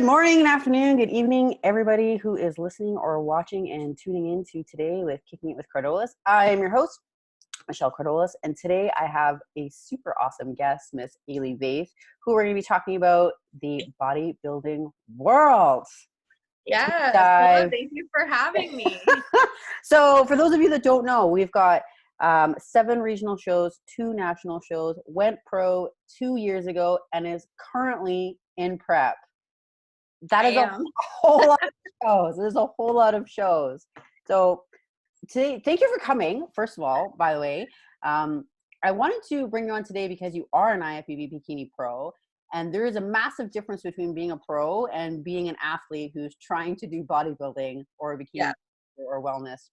Good morning, good afternoon, good evening, everybody who is listening or watching and tuning in to today with Kicking It with Cardolas. I am your host, Michelle Cardolas, and today I have a super awesome guest, Miss Ally Vaeth, who we're going to be talking about the bodybuilding world. Yes, well, Dive. thank you for having me. So for those of you that don't know, we've got 7 regional shows, 2 national shows, went pro 2 years ago, and is currently in prep. That is a whole lot of shows. There's a whole lot of shows. So today, thank you for coming, first of all, by the way. I wanted to bring you on today because you are an IFBB Bikini Pro, and there is a massive difference between being a pro and being an athlete who's trying to do bodybuilding or bikini or wellness,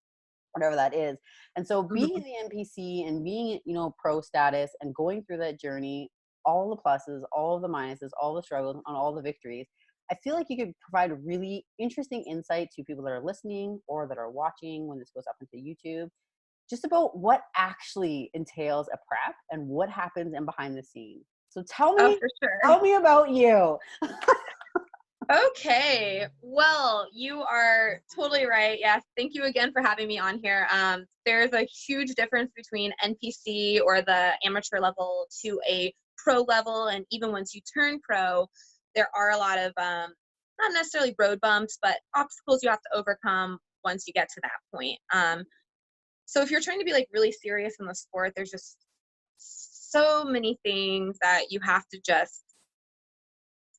whatever that is. And so being in the NPC and being, pro status and going through that journey, all the pluses, all of the minuses, all the struggles, and all the victories, I feel like you could provide a really interesting insight to people that are listening or that are watching when this goes up into YouTube, just about what actually entails a prep and what happens in behind the scenes. So tell Oh, me, for sure. tell me about you. Okay, well, you are totally right. Yes, thank you again for having me on here. There's a huge difference between NPC or the amateur level to a pro level, and even once you turn pro, there are a lot of not necessarily road bumps, but obstacles you have to overcome once you get to that point. So if you're trying to be like really serious in the sport, there's just so many things that you have to just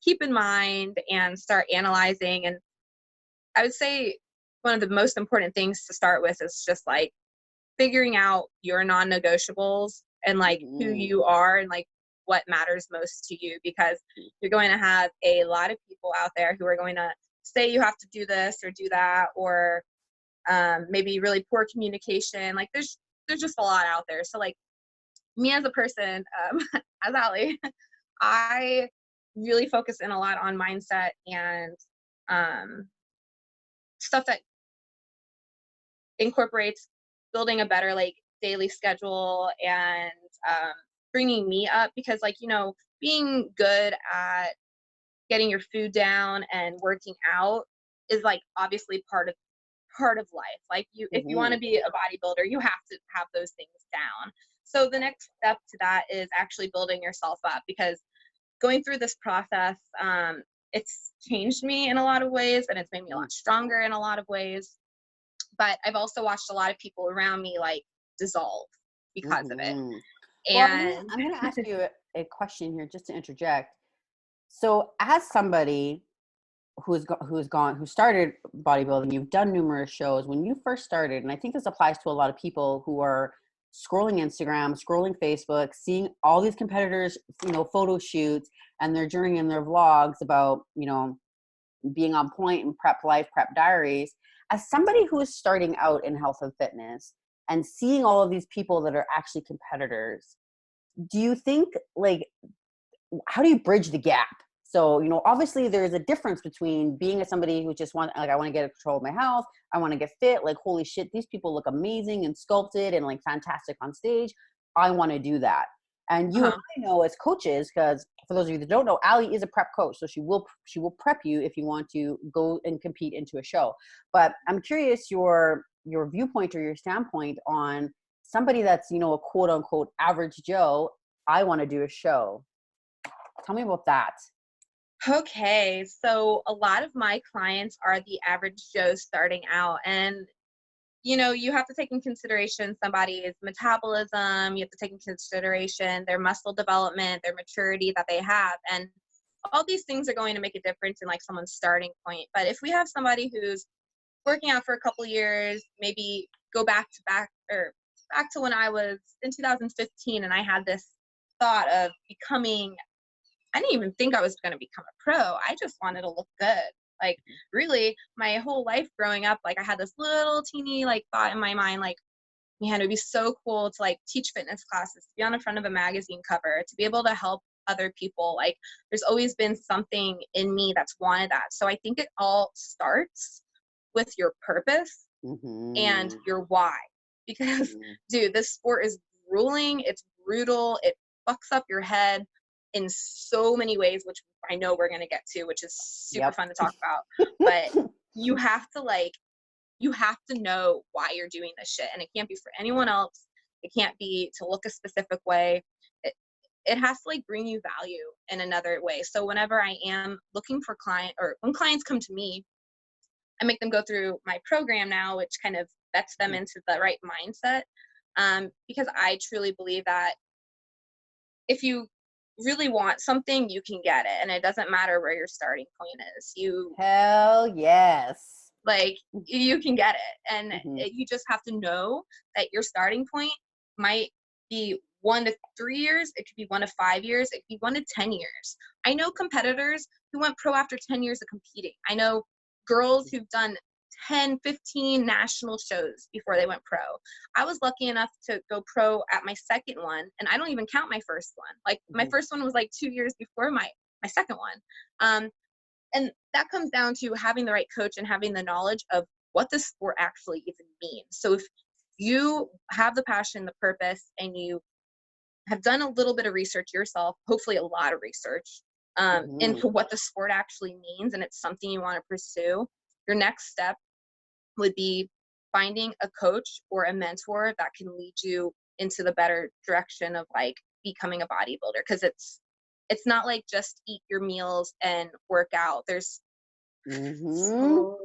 keep in mind and start analyzing. And I would say one of the most important things to start with is just like figuring out your non-negotiables and like who you are and like what matters most to you, because you're going to have a lot of people out there who are going to say you have to do this or do that, or maybe really poor communication. Like there's just a lot out there. So like me as a person, as Ally, I really focus in a lot on mindset and stuff that incorporates building a better like daily schedule and bringing me up, because like being good at getting your food down and working out is like obviously part of life. Like if you want to be a bodybuilder, you have to have those things down. So the next step to that is actually building yourself up, because going through this process, it's changed me in a lot of ways, and it's made me a lot stronger in a lot of ways. But I've also watched a lot of people around me like dissolve because of it. Well, And I'm gonna ask you a question here just to interject. So as somebody who started bodybuilding, you've done numerous shows. When you first started, and I think this applies to a lot of people who are scrolling Instagram, scrolling Facebook, seeing all these competitors, photo shoots and their journey and their vlogs about, being on point in prep life, prep diaries. As somebody who is starting out in health and fitness and seeing all of these people that are actually competitors, do you think how do you bridge the gap? So, obviously there's a difference between being somebody who just I want to get control of my health. I want to get fit. Like, holy shit, these people look amazing and sculpted and like fantastic on stage. I want to do that. And you and I know as coaches, because for those of you that don't know, Ally is a prep coach. So she will prep you if you want to go and compete into a show. But I'm curious your viewpoint or your standpoint on somebody that's, a quote unquote average Joe. I want to do a show. Tell me about that. okay, so a lot of my clients are the average Joe starting out, and you have to take in consideration somebody's metabolism. You have to take in consideration their muscle development, their maturity that they have, and all these things are going to make a difference in like someone's starting point. But if we have somebody who's working out for a couple years, maybe go back to when I was in 2015 and I had this thought of becoming, I didn't even think I was going to become a pro. I just wanted to look good. Like really my whole life growing up, like I had this little teeny like thought in my mind, like, man, it would be so cool to like teach fitness classes, to be on the front of a magazine cover, to be able to help other people. Like there's always been something in me that's wanted that. So I think it all starts with your purpose and your why. Because dude, this sport is grueling, it's brutal, it fucks up your head. in so many ways, which I know we're going to get to, which is super Yep. fun to talk about. But you have to know why you're doing this shit. And it can't be for anyone else. It can't be to look a specific way. It has to like bring you value in another way. So whenever I am looking for or when clients come to me, I make them go through my program now, which kind of vets them into the right mindset. Because I truly believe that if you really want something, you can get it. And it doesn't matter where your starting point is. Hell yes. Like, you can get it. And you just have to know that your starting point might be 1 to 3 years. It could be 1 to 5 years. It could be 1 to 10 years. I know competitors who went pro after 10 years of competing. I know girls who've done 10, 15 national shows before they went pro. I was lucky enough to go pro at my second one, and I don't even count my first one. Like, my first one was like 2 years before my second one. And that comes down to having the right coach and having the knowledge of what the sport actually even means. So if you have the passion, the purpose, and you have done a little bit of research yourself, hopefully a lot of research, into what the sport actually means, and it's something you want to pursue, your next step would be finding a coach or a mentor that can lead you into the better direction of like becoming a bodybuilder. Because it's not like just eat your meals and work out. There's so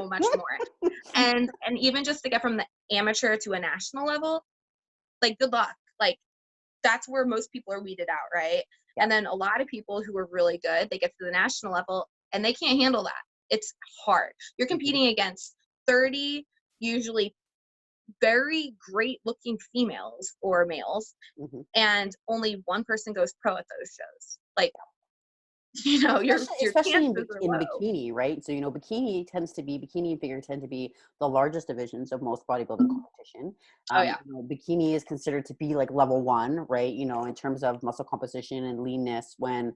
much more. And even just to get from the amateur to a national level, like, good luck. Like, that's where most people are weeded out, right? Yeah. And then a lot of people who are really good, they get to the national level and they can't handle that. It's hard. You're competing against 30 usually very great looking females or males, and only one person goes pro at those shows. Like, you know, especially in in bikini, right? So, you know, bikini and figure tend to be the largest divisions of most bodybuilding competition. You know, bikini is considered to be like level 1, right? You know, in terms of muscle composition and leanness when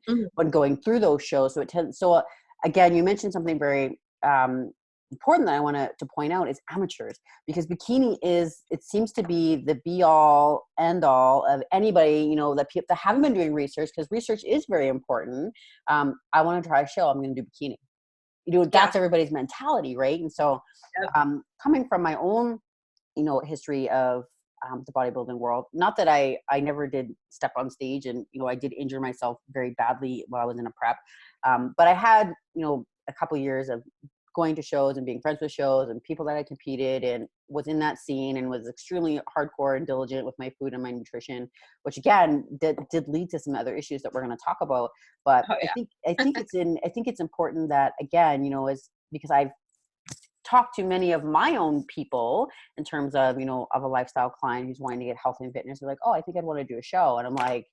going through those shows. So it tends. So again, you mentioned something very important that I want to point out is amateurs, because bikini it seems to be the be all end all of anybody, you know, that people that haven't been doing research, because research is very important. I want to try a show, I'm going to do bikini. You know, that's everybody's mentality, right? And so coming from my own, you know, history of the bodybuilding world, not that I never did step on stage, and, you know, I did injure myself very badly while I was in a prep. But I had, you know, a couple of years of going to shows and being friends with shows and people that I competed and was in that scene, and was extremely hardcore and diligent with my food and my nutrition, which again did lead to some other issues that we're going to talk about. But I think it's important that, again, you know, is because I've talked to many of my own people in terms of, you know, of a lifestyle client who's wanting to get healthy and fitness. They're like, oh, I think I'd want to do a show. And I'm like,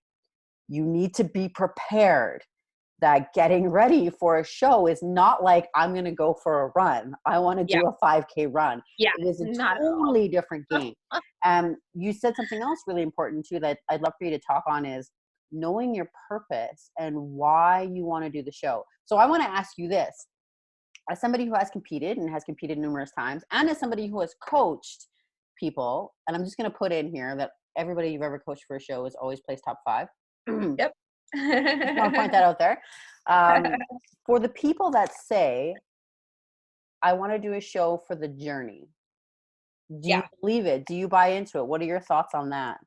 you need to be prepared that getting ready for a show is not like, I'm going to go for a run. I want to do a 5K run. Yeah, it is a totally different game. You said something else really important too that I'd love for you to talk on, is knowing your purpose and why you want to do the show. So I want to ask you this, as somebody who has competed and has competed numerous times, and as somebody who has coached people, and I'm just going to put in here that everybody you've ever coached for a show is always placed top 5. Yep. I want to point that out there. For the people that say, I want to do a show for the journey, do you believe it? Do you buy into it? What are your thoughts on that?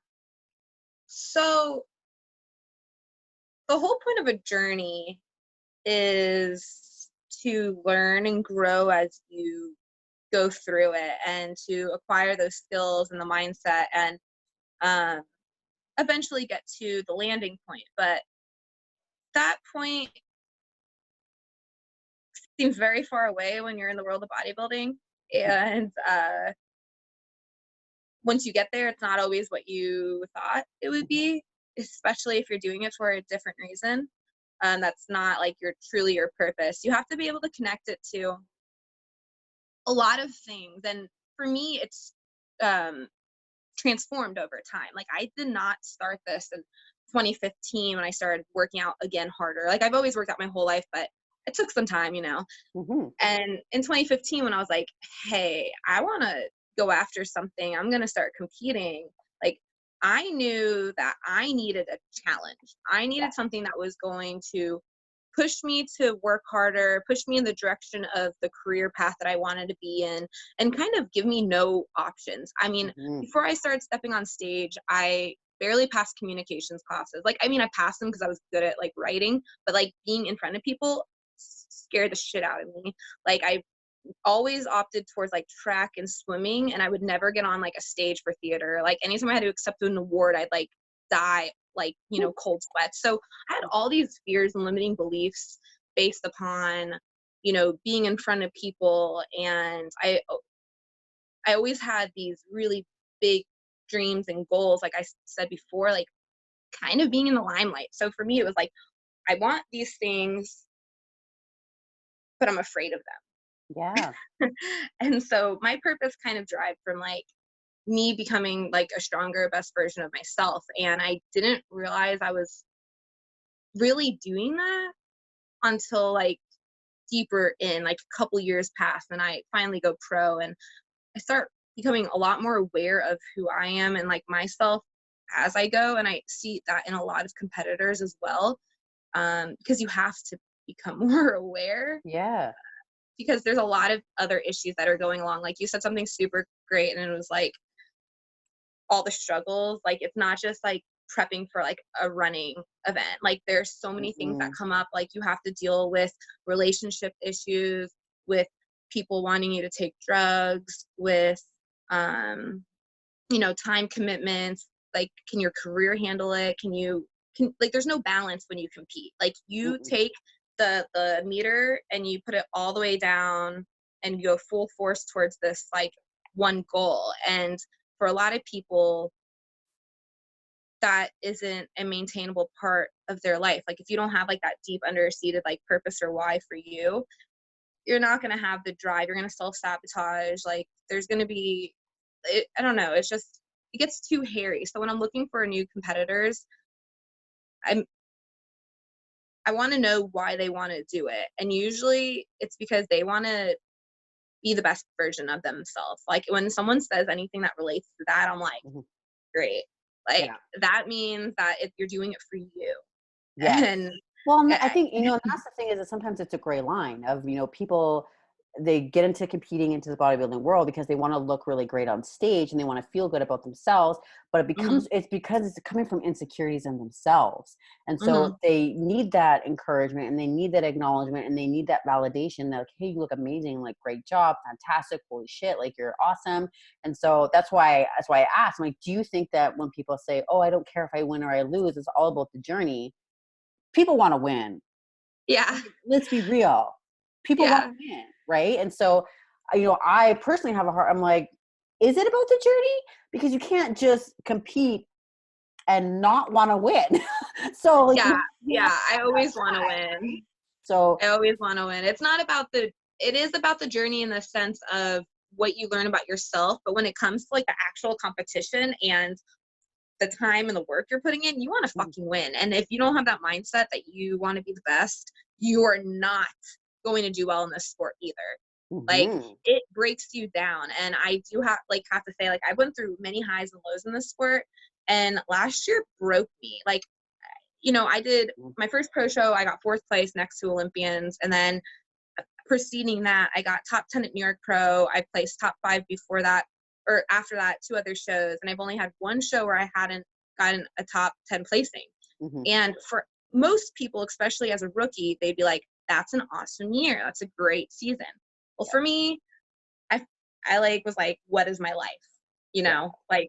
So the whole point of a journey is to learn and grow as you go through it, and to acquire those skills and the mindset, and eventually get to the landing point. But that point seems very far away when you're in the world of bodybuilding, and once you get there, it's not always what you thought it would be, especially if you're doing it for a different reason. That's not like truly your purpose. You have to be able to connect it to a lot of things. And for me, it's transformed over time. Like, I did not start this in 2015 when I started working out again harder. Like, I've always worked out my whole life, but it took some time, you know. And in 2015, when I was like, hey, I want to go after something, I'm going to start competing. Like, I knew that I needed a challenge. I needed something that was going to push me to work harder, push me in the direction of the career path that I wanted to be in, and kind of give me no options. I mean, before I started stepping on stage, I barely passed communications classes. Like, I mean, I passed them because I was good at like writing, but like being in front of people scared the shit out of me. Like, I always opted towards like track and swimming, and I would never get on like a stage for theater. Like, anytime I had to accept an award, I'd like die, like, you know, cold sweats. So I had all these fears and limiting beliefs based upon, you know, being in front of people. And I always had these really big dreams and goals, like I said before, like kind of being in the limelight. So for me, it was like, I want these things, but I'm afraid of Yeah. them. And so my purpose kind of derived from like me becoming like a stronger, best version of myself. And I didn't realize I was really doing that until like deeper in, like a couple years past, and I finally go pro, and I start becoming a lot more aware of who I am and like myself as I go. And I see that in a lot of competitors as well, because you have to become more aware, Yeah. because there's a lot of other issues that are going along. Like you said something super great, and it was like all the struggles. Like, it's not just like prepping for like a running event. Like, there's so many things that come up. Like, you have to deal with relationship issues, with people wanting you to take drugs, with you know, time commitments. Like, can your career handle it? Can like, there's no balance when you compete. Like, you take the meter and you put it all the way down and you go full force towards this like one goal. And for a lot of people, that isn't a maintainable part of their life. Like, if you don't have like that deep under-seated like purpose or why for you, you're not going to have the drive. You're going to self-sabotage. Like, there's going to be, I don't know, it's just, it gets too hairy. So when I'm looking for new competitors, I want to know why they want to do it. And usually it's because they want to be the best version of themselves. Like, when someone says anything that relates to that, I'm like, great. Like, that means that if you're doing it for you. Yes. And Well, and I think, you know, and that's the thing, is that sometimes it's a gray line of, you know, people, they get into competing into the bodybuilding world because they want to look really great on stage and they want to feel good about themselves, but it becomes, it's because it's coming from insecurities in themselves. And so they need that encouragement and they need that acknowledgement and they need that validation that, like, hey, you look amazing, like, great job, fantastic, holy shit, like, you're awesome. And so that's why I asked, like, do you think that when people say, oh, I don't care if I win or I lose, it's all about the journey? People want to win. yeah. Let's be real. People want Yeah. to win, right? And so, you know, I personally have a heart. I'm like, is it about the journey? Because you can't just compete and not want to win. So, like, you have I always want to right? win. So, I always want to win. It's not about it is about the journey in the sense of what you learn about yourself. But when it comes to like the actual competition and the time and the work you're putting in, you want to fucking win. And if you don't have that mindset that you want to be the best, you are not going to do well in this sport either. Like, it breaks you down. And I do have to say, like, I went through many highs and lows in this sport, and last year broke me. Like, you know, I did my first pro show, I got 4th place next to Olympians, and then preceding that, I got top 10 at New York Pro. I placed top 5 before that, or after that, 2 other shows. And I've only had 1 show where I hadn't gotten a top 10 placing. And for most people, especially as a rookie, they'd be like, that's an awesome year. That's a great season. Well, for me, I like was like, what is my life? You know, like,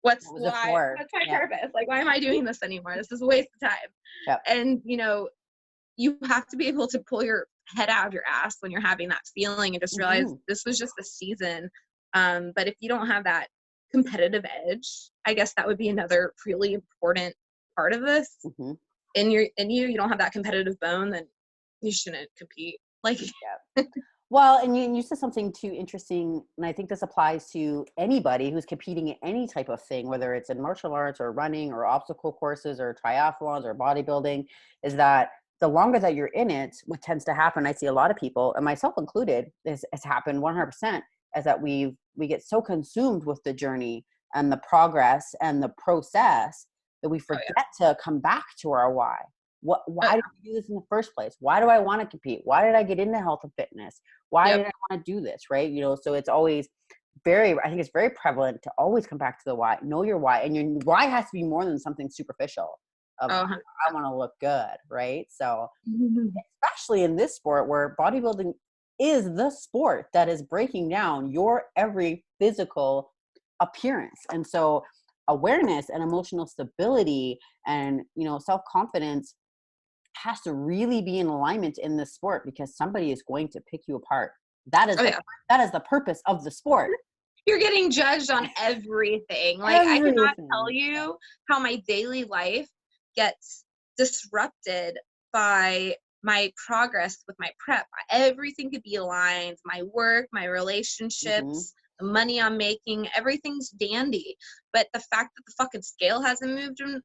what's my purpose? Like, why am I doing this anymore? This is a waste of time. And, you know, you have to be able to pull your head out of your ass when you're having that feeling and just realize this was just a season. But if you don't have that competitive edge, I guess that would be another really important part of this. And you don't have that competitive bone, then you shouldn't compete. Like, well, and you said something too interesting, and I think this applies to anybody who's competing in any type of thing, whether it's in martial arts or running or obstacle courses or triathlons or bodybuilding, is that the longer that you're in it, what tends to happen, I see a lot of people, and myself included, has happened 100%, is that we get so consumed with the journey and the progress and the process that we Oh, forget to come back to our why. Why yeah. did I do this in the first place? Why do I want to compete? Why did I get into health and fitness? Why Yep. did I want to do this? Right. You know, so it's always I think it's very prevalent to always come back to the why, know your why. And your why has to be more than something superficial of Oh, I want to look good. Right. So 100%. especially in this sport where bodybuilding is the sport that is breaking down your every physical appearance. And so awareness and emotional stability and, you know, self-confidence has to really be in alignment in this sport, because somebody is going to pick you apart. That is Oh, yeah. that is the purpose of the sport. You're getting judged on everything. Like, I cannot tell Everything. you how my daily life gets disrupted by my progress with my prep. Everything could be aligned. My work, my Mm-hmm. relationships, the money I'm making, everything's dandy. But the fact that the fucking scale hasn't moved in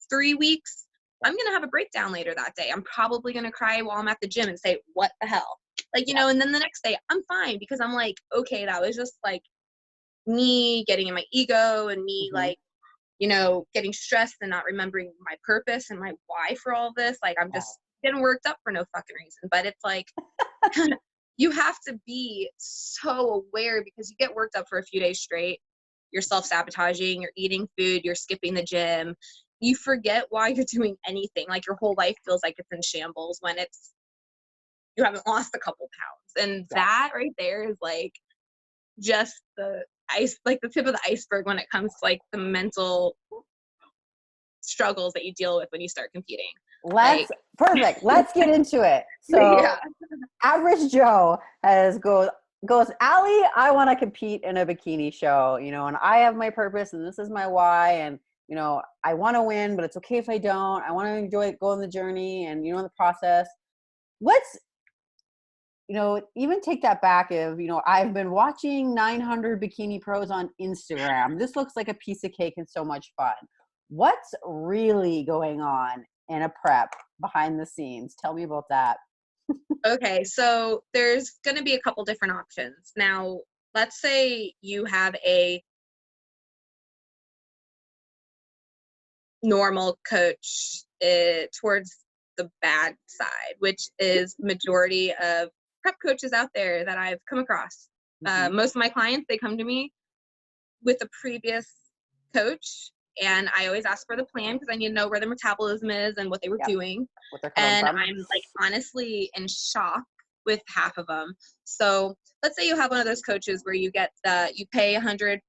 3 weeks, I'm going to have a breakdown later that day. I'm probably going to cry while I'm at the gym and say, what the hell? Like, you know, and then the next day I'm fine, because I'm like, okay, that was just like me getting in my ego and me Mm-hmm. like, you know, getting stressed and not remembering my purpose and my why for all this. Like, I'm Wow. just getting worked up for no fucking reason. But it's like, you have to be so aware, because you get worked up for a few days straight. You're self-sabotaging, you're eating food, you're skipping the gym. You forget why you're doing anything. Like, your whole life feels like it's in shambles when it's, you haven't lost a couple pounds. And Yeah. that right there is like just the like the tip of the iceberg when it comes to like the mental struggles that you deal with when you start competing. Perfect. Let's get into it. So Yeah. average Joe goes, Allie, I want to compete in a bikini show, you know, and I have my purpose and this is my why. And, you know, I want to win, but it's okay if I don't. I want to enjoy going the journey and, you know, the process. Let's, you know, even take that back of, you know, I've been watching 900 bikini pros on Instagram. This looks like a piece of cake and so much fun. What's really going on in a prep behind the scenes? Tell me about that. Okay, so there's going to be a couple different options. Now, let's say you have a normal coach towards the bad side, which is majority of prep coaches out there that I've come across. Mm-hmm. Most of my clients, they come to me with a previous coach, and I always ask for the plan because I need to know where their metabolism is and what they were Yep. doing. What they're coming And from. I'm like honestly in shock with half of them. So let's say you have one of those coaches where you get you pay $200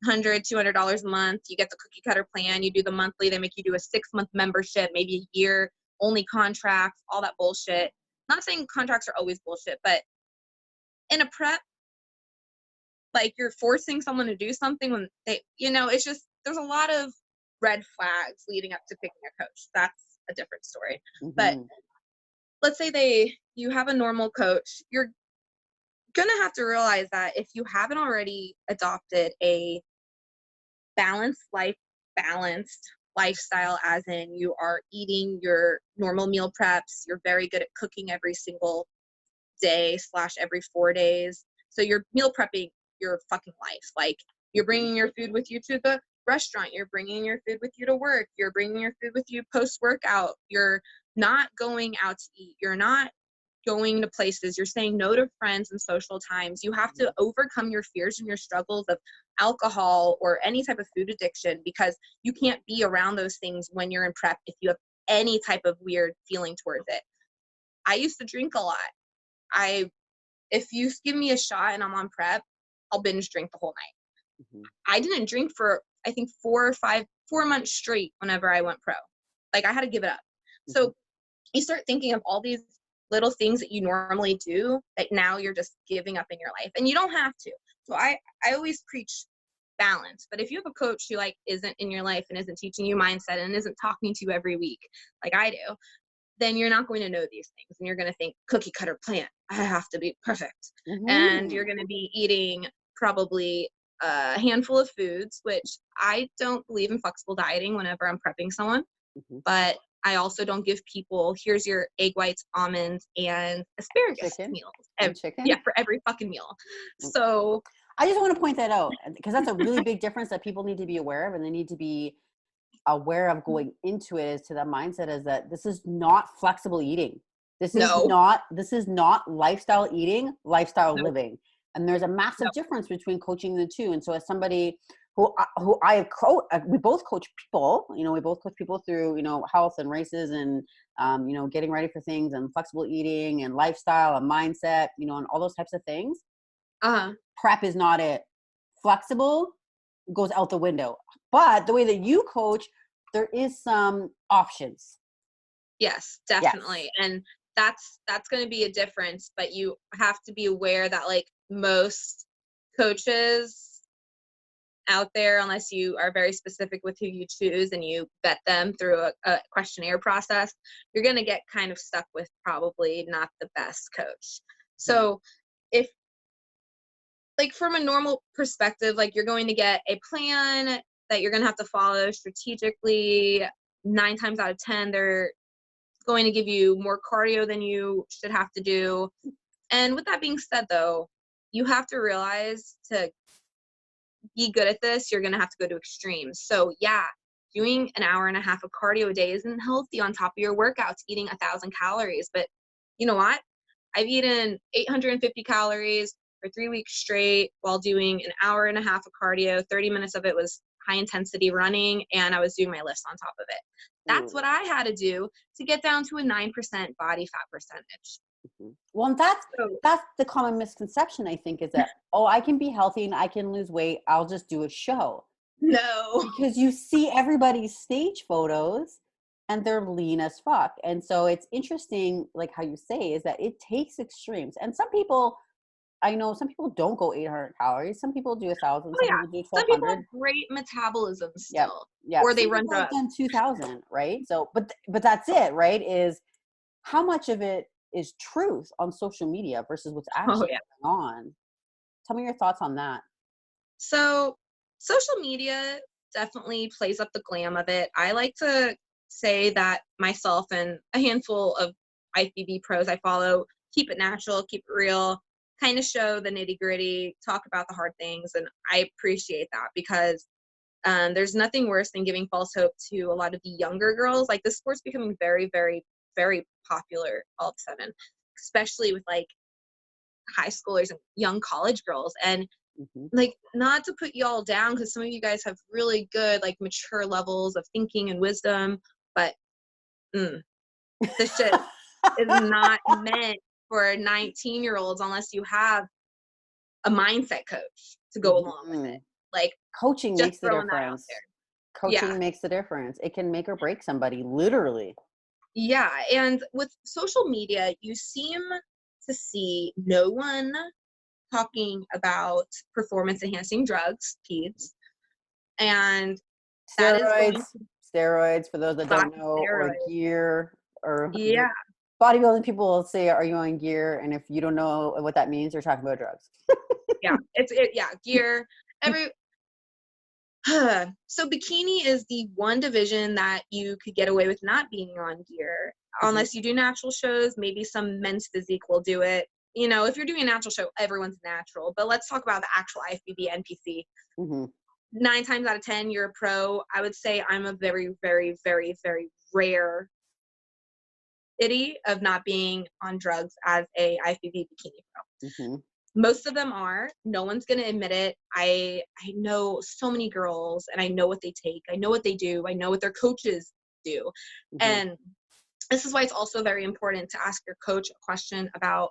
a month, you get the cookie cutter plan, you do the monthly, they make you do a 6-month membership, maybe a year only contract, all that bullshit. Not saying contracts are always bullshit, but in a prep, like, you're forcing someone to do something when they, you know, it's just, there's a lot of red flags leading up to picking a coach. That's a different story. But Mm-hmm. let's say you have a normal coach, you're gonna have to realize that if you haven't already adopted a balanced lifestyle, as in you are eating your normal meal preps, you're very good at cooking every single day / every 4 days. So you're meal prepping your fucking life. Like, you're bringing your food with you to the restaurant. You're bringing your food with you to work. You're bringing your food with you post-workout. You're not going out to eat. You're not going to places. You're saying no to friends and social times. You have to overcome your fears and your struggles of alcohol or any type of food addiction, because you can't be around those things when you're in prep if you have any type of weird feeling towards it. I used to drink a lot. If you give me a shot and I'm on prep, I'll binge drink the whole night. Mm-hmm. I didn't drink for, I think, 4 months straight whenever I went pro. Like, I had to give it up. Mm-hmm. So you start thinking of all these little things that you normally do that now you're just giving up in your life, and you don't have to. So I always preach balance. But if you have a coach who like isn't in your life and isn't teaching you mindset and isn't talking to you every week like I do, then you're not going to know these things, and you're going to think cookie cutter plan, I have to be perfect. Mm-hmm. And you're going to be eating probably a handful of foods, which I don't believe in flexible dieting whenever I'm prepping someone. Mm-hmm. But I also don't give people, here's your egg whites, almonds, and asparagus Chicken. meals. And chicken. Yeah, for every fucking meal. So I just want to point that out because that's a really big difference that people need to be aware of, and they need to be aware of going into it. Is to the mindset is that this is not flexible eating. This is No. not lifestyle eating, lifestyle No. living. And there's a massive No. difference between coaching the two. And so as somebody who we both coach people, we both coach people through, health and races and, getting ready for things and flexible eating and lifestyle and mindset, and all those types of things. Uh-huh. Prep is not it. Flexible goes out the window. But the way that you coach, there is some options. Yes, definitely. Yes. And that's going to be a difference, but you have to be aware that like most coaches out there, unless you are very specific with who you choose and you vet them through a questionnaire process, you're going to get kind of stuck with probably not the best coach. So if like from a normal perspective, like you're going to get a plan that you're going to have to follow strategically. 9 times out of 10, they're going to give you more cardio than you should have to do. And with that being said, though, you have to realize to be good at this, you're going to have to go to extremes. So yeah, doing an hour and a half of cardio a day isn't healthy on top of your workouts, eating 1,000 calories. But you know what? I've eaten 850 calories for 3 weeks straight while doing an hour and a half of cardio. 30 minutes of it was high intensity running, and I was doing my lifts on top of it. That's what I had to do to get down to a 9% body fat percentage. Well, and that's the common misconception, I think, is that, I can be healthy and I can lose weight. I'll just do a show. No. Because you see everybody's stage photos and they're lean as fuck. And so it's interesting, like how you say, is that it takes extremes. And some people, I know some people don't go 800 calories. Some people do 1,000. Some people do 1,200. Some people have great metabolism still. Yeah. Or they some run drugs. Done 2,000, right? So, but that's it, right? Is how much of it is truth on social media versus what's actually going on? Tell me your thoughts on that. So social media definitely plays up the glam of it. I like to say that myself and a handful of IFBB pros I follow keep it natural, keep it real, kind of show the nitty gritty, talk about the hard things. And I appreciate that because there's nothing worse than giving false hope to a lot of the younger girls. Like the sport's becoming very, very, very popular all of a sudden, especially with like high schoolers and young college girls. And like, not to put you all down, because some of you guys have really good, like, mature levels of thinking and wisdom, but this shit is not meant for 19-year-olds unless you have a mindset coach to go along with it. Like, coaching makes the difference. Coaching Yeah. makes the difference. It can make or break somebody, literally. Yeah, and with social media, you seem to see no one talking about performance enhancing drugs, PEDs, and steroids for those that don't know, or gear, or bodybuilding people will say, "Are you on gear?" And if you don't know what that means, you're talking about drugs. Gear. So bikini is the one division that you could get away with not being on gear, unless you do natural shows. Maybe some men's physique will do it. If you're doing a natural show, everyone's natural. But let's talk about the actual IFBB NPC. 9 times out of 10, you're a pro. I would say I'm a very, very, very, very rare itty of not being on drugs as a IFBB bikini pro. Most of them are. No one's going to admit it. I know so many girls, and I know what they take. I know what they do. I know what their coaches do. And this is why it's also very important to ask your coach a question about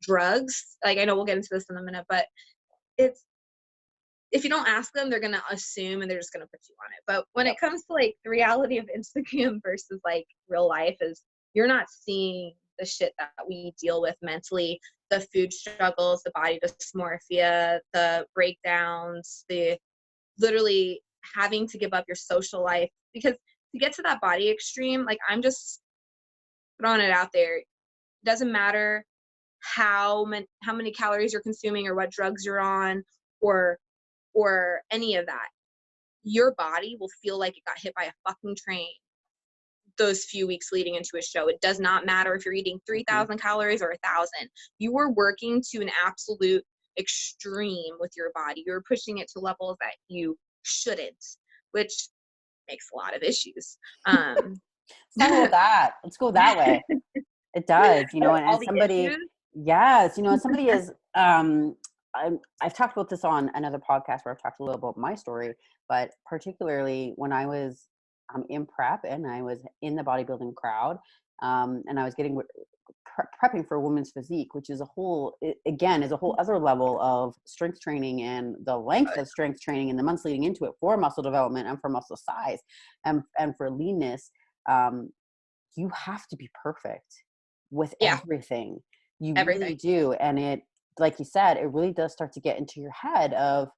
drugs. Like, I know we'll get into this in a minute, but if you don't ask them, they're going to assume and they're just going to put you on it. But when it comes to like the reality of Instagram versus like real life, is you're not seeing the shit that we deal with mentally, the food struggles, the body dysmorphia, the breakdowns, the literally having to give up your social life. Because to get to that body extreme, like, I'm just throwing it out there. It doesn't matter how many calories you're consuming or what drugs you're on or any of that. Your body will feel like it got hit by a fucking train those few weeks leading into a show. It does not matter if you're eating 3,000 calories or 1,000. You are working to an absolute extreme with your body. You're pushing it to levels that you shouldn't, which makes a lot of issues. Let's talk about that. Let's go that way. It does, you know, All and the somebody, issues. yes, you know, and somebody is, I've talked about this on another podcast where I've talked a little about my story, but particularly when I was in prep and I was in the bodybuilding crowd, and I was getting prepping for a woman's physique, which is again, is a whole other level of strength training and the length of strength training and the months leading into it for muscle development and for muscle size and for leanness. You have to be perfect with everything. You Everything. really do. And it, like you said, it really does start to get into your head of,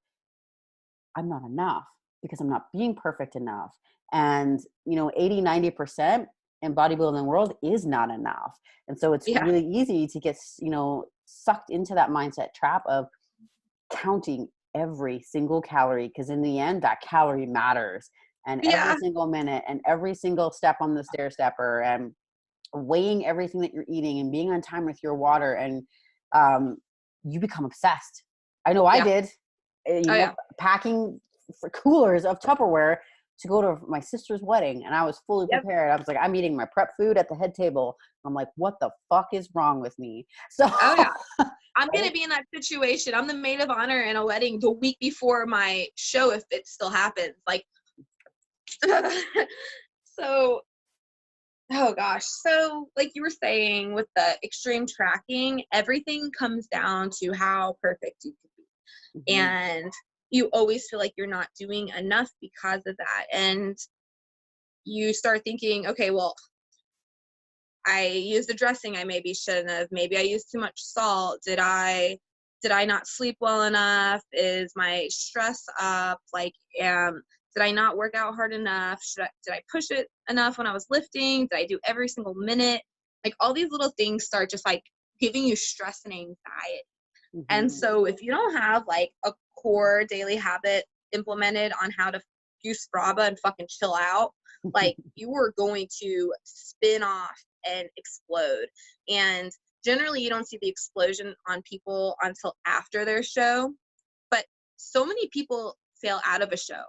I'm not enough because I'm not being perfect enough. And, you know, 80-90% in bodybuilding world is not enough. And so it's really easy to get, you know, sucked into that mindset trap of counting every single calorie, because in the end, that calorie matters. And every single minute and every single step on the stair stepper and weighing everything that you're eating and being on time with your water, and you become obsessed. I know I did. You know, packing for coolers of Tupperware to go to my sister's wedding, and I was fully prepared. I was like, I'm eating my prep food at the head table. I'm like, what the fuck is wrong with me? So I'm going to be in that situation. I'm the maid of honor in a wedding the week before my show, if it still happens. Like, so, oh gosh. So like you were saying with the extreme tracking, everything comes down to how perfect you can be. And you always feel like you're not doing enough because of that. And you start thinking, okay, well, I used a dressing I maybe shouldn't have. Maybe I used too much salt. Did I not sleep well enough? Is my stress up? Like, did I not work out hard enough? Did I push it enough when I was lifting? Did I do every single minute? Like, all these little things start just like giving you stress and anxiety. And so if you don't have like a core daily habit implemented on how to use Strava and fucking chill out, like, you are going to spin off and explode. And generally you don't see the explosion on people until after their show, but so many people fail out of a show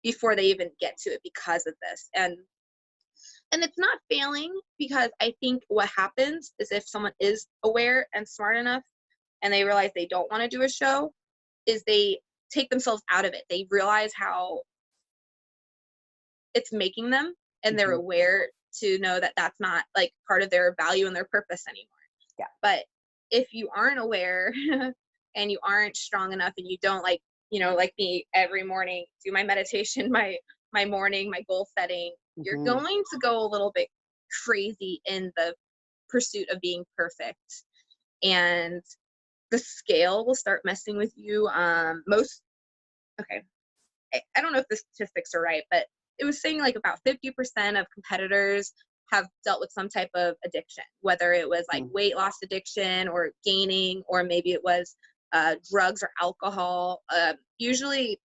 before they even get to it because of this. And it's not failing, because I think what happens is if someone is aware and smart enough and they realize they don't want to do a show, is they take themselves out of it. They realize how it's making them, and they're aware to know that that's not like part of their value and their purpose anymore. But if you aren't aware and you aren't strong enough and you don't, like, you know, like me, every morning do my meditation, my morning, my goal setting, you're going to go a little bit crazy in the pursuit of being perfect. And the scale will start messing with you. I don't know if the statistics are right, but it was saying like about 50% of competitors have dealt with some type of addiction, whether it was like weight loss addiction or gaining, or maybe it was drugs or alcohol. Usually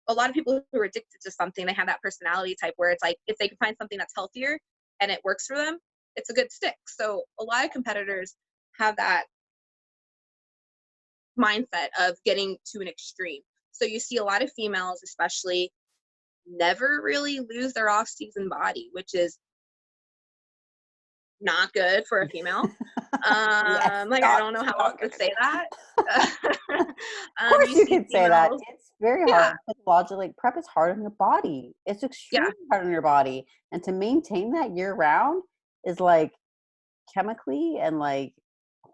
a lot of people who are addicted to something, they have that personality type where it's like, if they can find something that's healthier and it works for them, it's a good stick. So a lot of competitors have that mindset of getting to an extreme. So you see a lot of females, especially, never really lose their off-season body, which is not good for a female. Like, I don't know how else to say that. Of course you can say that. It's very hard. Logically, prep is hard on your body. It's extremely hard on your body. And to maintain that year round is like chemically and like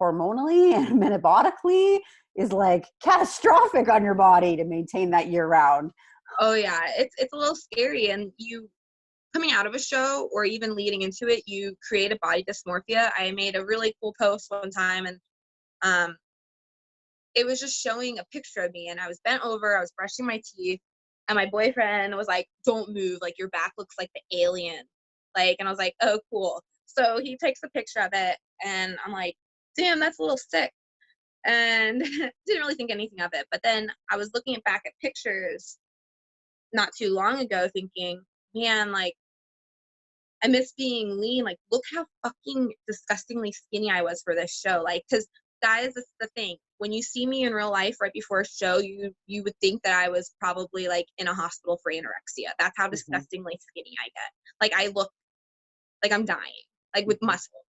hormonally and metabolically is like catastrophic on your body to maintain that year round. Oh yeah, it's a little scary. And you, coming out of a show or even leading into it, you create a body dysmorphia. I made a really cool post one time, and it was just showing a picture of me, and I was bent over, I was brushing my teeth, and my boyfriend was like, don't move, like, your back looks like the alien. Like, and I was like, oh, cool. So he takes a picture of it, and I'm like, damn, that's a little sick. And didn't really think anything of it. But then I was looking back at pictures not too long ago thinking, man, like, I miss being lean. Like, look how fucking disgustingly skinny I was for this show. Like, because that is the thing. When you see me in real life right before a show, you would think that I was probably like in a hospital for anorexia. That's how disgustingly skinny I get. Like I look like I'm dying, like with muscle.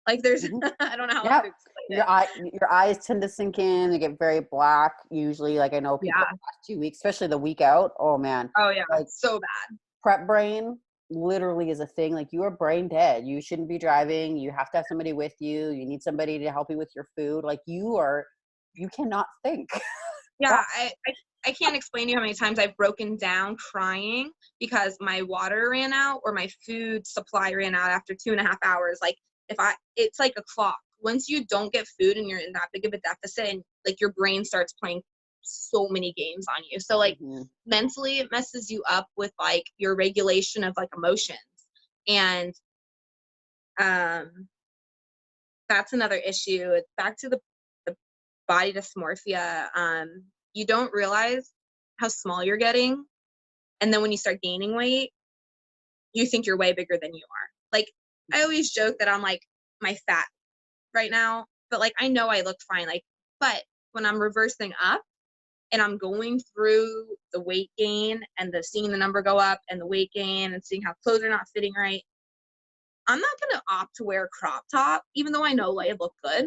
Like there's, I don't know how else to explain it. Your eyes tend to sink in. They get very black usually. Like I know people the last 2 weeks, especially the week out. Oh man. Oh yeah, like so bad. Prep brain literally is a thing. Like you are brain dead. You shouldn't be driving. You have to have somebody with you. You need somebody to help you with your food. Like you cannot think. Yeah, I can't explain to you how many times I've broken down crying because my water ran out or my food supply ran out after 2.5 hours. Like it's like a clock. Once you don't get food and you're in that big of a deficit, and like your brain starts playing so many games on you. So like mentally it messes you up with like your regulation of like emotions. And that's another issue. It's back to the body dysmorphia. You don't realize how small you're getting, and then when you start gaining weight, you think you're way bigger than you are. Like I always joke that I'm like my fat right now, but like I know I look fine. Like, but when I'm reversing up and I'm going through the weight gain and seeing the number go up and the weight gain and seeing how clothes are not fitting right, I'm not gonna opt to wear a crop top, even though I know I look good.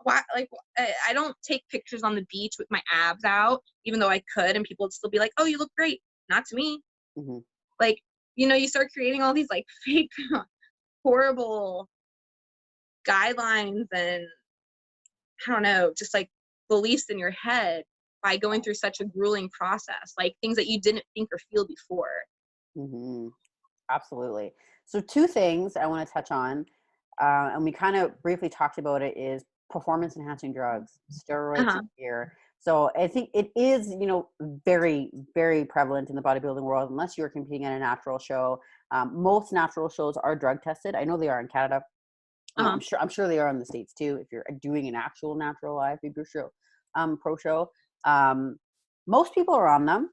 Why, like, I don't take pictures on the beach with my abs out, even though I could, and people would still be like, "Oh, you look great." Not to me. Like, you start creating all these like fake, horrible guidelines and I don't know, just like beliefs in your head by going through such a grueling process, like things that you didn't think or feel before. Absolutely. So 2 things I want to touch on, and we kind of briefly talked about it, is performance enhancing drugs, steroids here. So I think it is, very, very prevalent in the bodybuilding world, unless you're competing at a natural show. Most natural shows are drug tested. I know they are in Canada. I'm sure they are in the States too. If you're doing an actual natural IFBB show, pro show, most people are on them.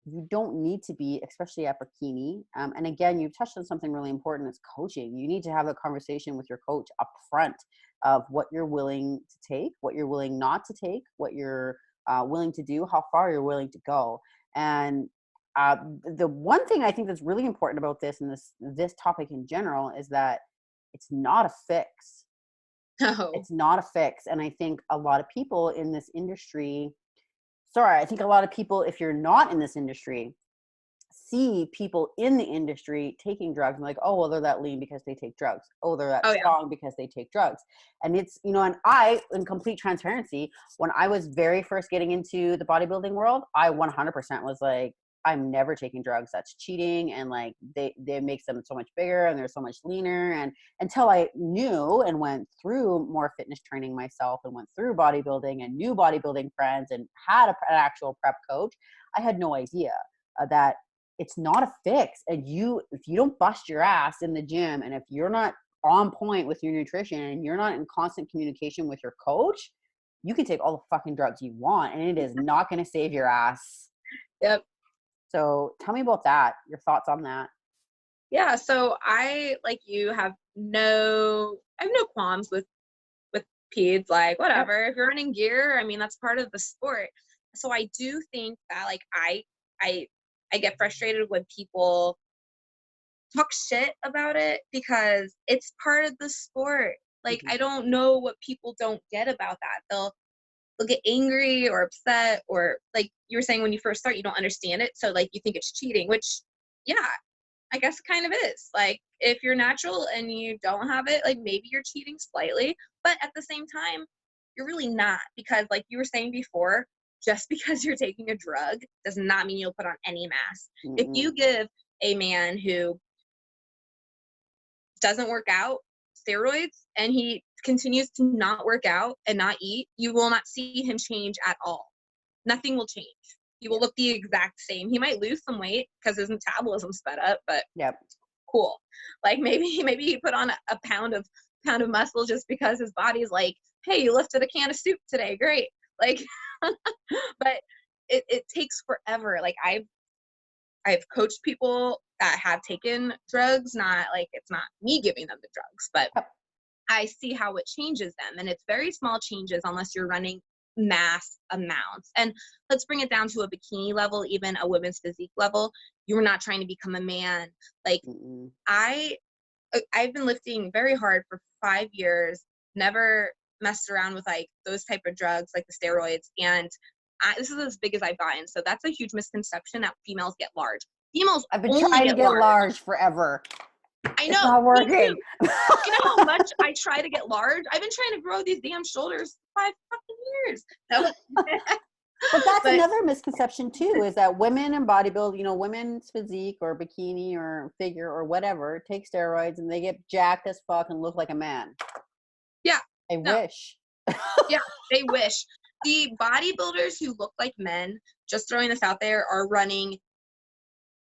You don't need to be, especially at bikini. And again, you touched on something really important. It's coaching. You need to have a conversation with your coach up front of what you're willing to take, what you're willing not to take, what you're willing to do, how far you're willing to go. And the one thing I think that's really important about this and this topic in general is that it's not a fix. It's not a fix. And I think a lot of people in this industry, I think a lot of people, if you're not in this industry, see people in the industry taking drugs and like, oh, well, they're that lean because they take drugs. Oh, they're that strong because they take drugs. And it's, and I, in complete transparency, when I was very first getting into the bodybuilding world, I 100% was like, I'm never taking drugs. That's cheating. And like, they makes them so much bigger and they're so much leaner. And until I knew and went through more fitness training myself and went through bodybuilding and new bodybuilding friends and had an actual prep coach, I had no idea that it's not a fix. And if you don't bust your ass in the gym, and if you're not on point with your nutrition and you're not in constant communication with your coach, you can take all the fucking drugs you want and it is not going to save your ass. Yep. So tell me about that, your thoughts on that. Yeah, so I, like you, I have no qualms with peds, like whatever. If you're running gear, I mean, that's part of the sport. So I do think that like I get frustrated when people talk shit about it because it's part of the sport. Like I don't know what people don't get about that. They'll get angry or upset, or like you were saying, when you first start, you don't understand it. So like you think it's cheating, which yeah, I guess it kind of is. Like if you're natural and you don't have it, like maybe you're cheating slightly, but at the same time, you're really not, because like you were saying before, just because you're taking a drug does not mean you'll put on any mass. If you give a man who doesn't work out steroids and he continues to not work out and not eat, you will not see him change at all. Nothing will change. He will look the exact same. He might lose some weight because his metabolism sped up, but cool. Like maybe he put on a pound of muscle just because his body's like, hey, you lifted a can of soup today, great. Like but it takes forever. Like I've coached people that have taken drugs, not like, it's not me giving them the drugs, but I see how it changes them. And it's very small changes unless you're running mass amounts. And let's bring it down to a bikini level, even a women's physique level. You're not trying to become a man. Like I've been lifting very hard for 5 years, never messed around with like those type of drugs, like the steroids. And this is as big as I've gotten. So that's a huge misconception that females get large. Females I've been only trying to get get large. large forever. I It's know. not working. Me too. You know how much I try to get large? I've been trying to grow these damn shoulders 5 fucking years. No. But that's But another misconception too, is that women in bodybuilding, you know, women's physique or bikini or figure or whatever, take steroids and they get jacked as fuck and look like a man. yeah. I wish. Yeah, they wish. The bodybuilders who look like men, just throwing this out there, are running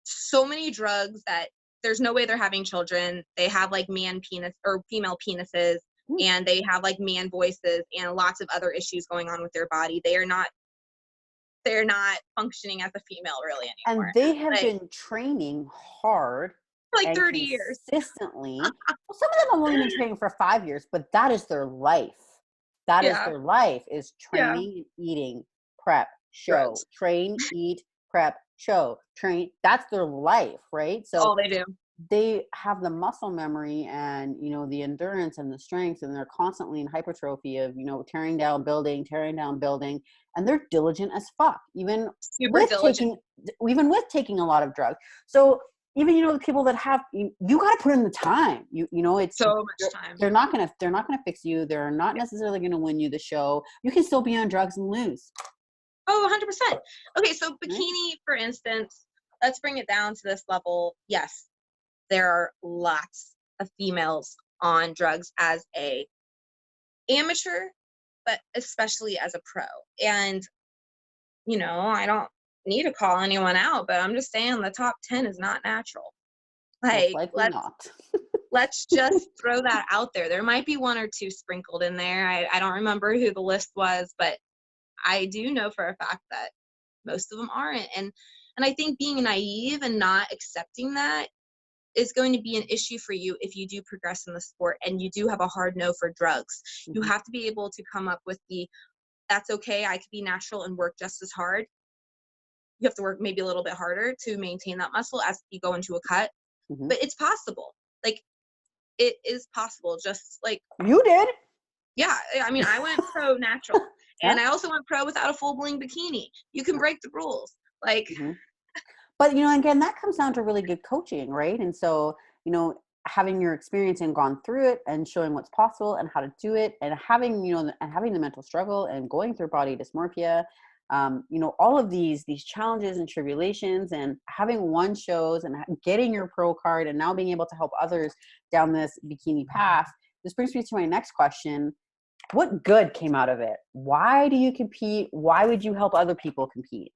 so many drugs that there's no way they're having children. They have like man penis or female penises, and they have like man voices and lots of other issues going on with their body. They're not functioning as a female really anymore. And they have been training hard for like and 30 years. Consistently. Well, some of them have only been training for 5 years, but that is their life. That is their life, is training and eating, prep, show, Drugs. train, eat, prep, show, train. That's their life, right? So all they do. They have the muscle memory and, you know, the endurance and the strength, and they're constantly in hypertrophy of, you know, tearing down building, and they're diligent as fuck, even with taking a lot of drugs. So even, you know, the people that have, you got to put in the time, you know, it's so much time. They're not going to fix you. They're not necessarily going to win you the show. You can still be on drugs and lose. Oh, 100%. Okay. So bikini, for instance, let's bring it down to this level. Yes, there are lots of females on drugs as a amateur, but especially as a pro. And, you know, I don't need to call anyone out, but I'm just saying the top 10 is not natural. Like, let's just throw that out there. There might be 1 or 2 sprinkled in there. I don't remember who the list was, but I do know for a fact that most of them aren't. And I think being naive and not accepting that is going to be an issue for you if you do progress in the sport and you do have a hard no for drugs. You have to be able to come up with that's okay, I could be natural and work just as hard. You have to work maybe a little bit harder to maintain that muscle as you go into a cut. But it's possible. Like, it is possible, just like you did. Yeah, I mean, I went pro natural, and I also went pro without a full bling bikini. You can break the rules, like. But, you know, again, that comes down to really good coaching, right? And so, you know, having your experience and gone through it and showing what's possible and how to do it, and having, you know, and having the mental struggle and going through body dysmorphia, you know, all of these challenges and tribulations, and having won shows and getting your pro card and now being able to help others down this bikini path. This brings me to my next question. What good came out of it? Why do you compete? Why would you help other people compete?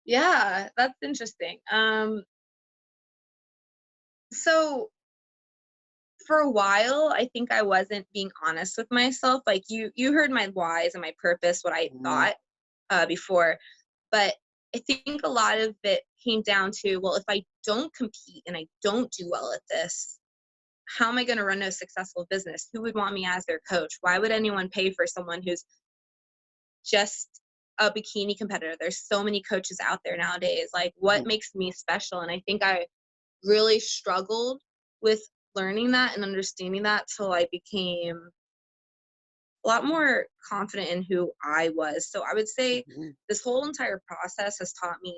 Yeah, that's interesting. So for a while, I think I wasn't being honest with myself. Like you heard my whys and my purpose, what I thought before, but I think a lot of it came down to, well, if I don't compete and I don't do well at this, how am I going to run a successful business? Who would want me as their coach? Why would anyone pay for someone who's just a bikini competitor? There's so many coaches out there nowadays. Like, what makes me special? And I think I really struggled with learning that and understanding that till I became a lot more confident in who I was. So I would say this whole entire process has taught me